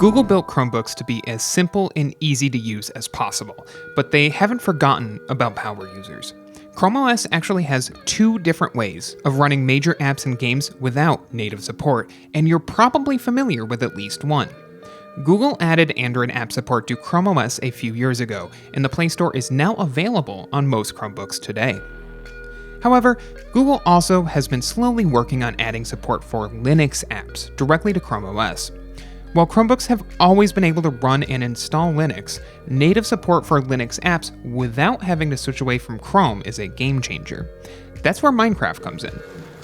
Google built Chromebooks to be as simple and easy to use as possible, but they haven't forgotten about power users. Chrome OS actually has two different ways of running major apps and games without native support, and you're probably familiar with at least one. Google added Android app support to Chrome OS a few years ago, and the Play Store is now available on most Chromebooks today. However, Google also has been slowly working on adding support for Linux apps directly to Chrome OS. While Chromebooks have always been able to run and install Linux, native support for Linux apps without having to switch away from Chrome is a game changer. That's where Minecraft comes in.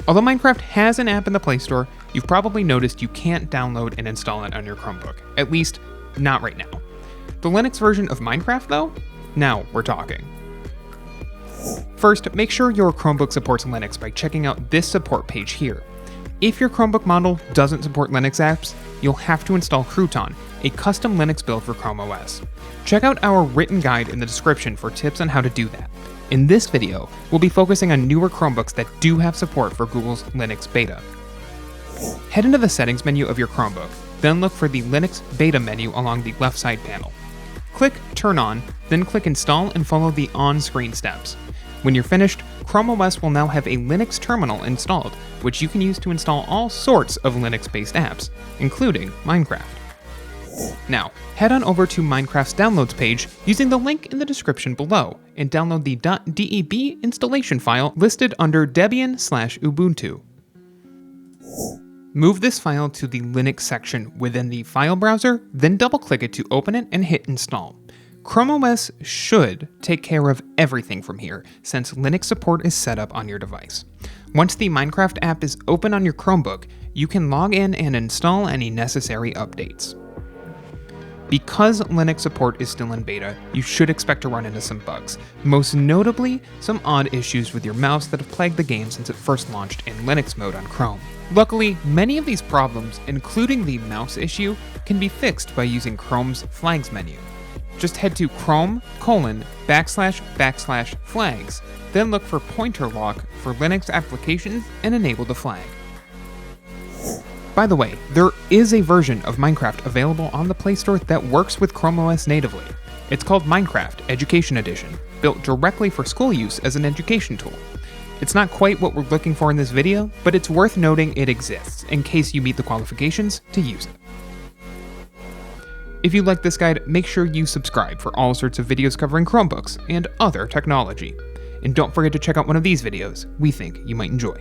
Although Minecraft has an app in the Play Store, you've probably noticed you can't download and install it on your Chromebook, at least not right now. The Linux version of Minecraft, though? Now we're talking. First, make sure your Chromebook supports Linux by checking out this support page here. If your Chromebook model doesn't support Linux apps, you'll have to install Crouton, a custom Linux build for Chrome OS. Check out our written guide in the description for tips on how to do that. In this video, we'll be focusing on newer Chromebooks that do have support for Google's Linux beta. Head into the settings menu of your Chromebook, then look for the Linux beta menu along the left side panel. Click Turn On, then click Install and follow the on-screen steps. When you're finished, Chrome OS will now have a Linux terminal installed, which you can use to install all sorts of Linux-based apps, including Minecraft. Now, head on over to Minecraft's downloads page using the link in the description below, and download the .deb installation file listed under Debian/Ubuntu. Move this file to the Linux section within the file browser, then double-click it to open it and hit Install. Chrome OS should take care of everything from here, since Linux support is set up on your device. Once the Minecraft app is open on your Chromebook, you can log in and install any necessary updates. Because Linux support is still in beta, you should expect to run into some bugs, most notably some odd issues with your mouse that have plagued the game since it first launched in Linux mode on Chrome. Luckily, many of these problems, including the mouse issue, can be fixed by using Chrome's flags menu. Just head to Chrome://flags, then look for pointer lock for Linux applications and enable the flag. By the way, there is a version of Minecraft available on the Play Store that works with Chrome OS natively. It's called Minecraft Education Edition, built directly for school use as an education tool. It's not quite what we're looking for in this video, but it's worth noting it exists in case you meet the qualifications to use it. If you like this guide, make sure you subscribe for all sorts of videos covering Chromebooks and other technology. And don't forget to check out one of these videos we think you might enjoy.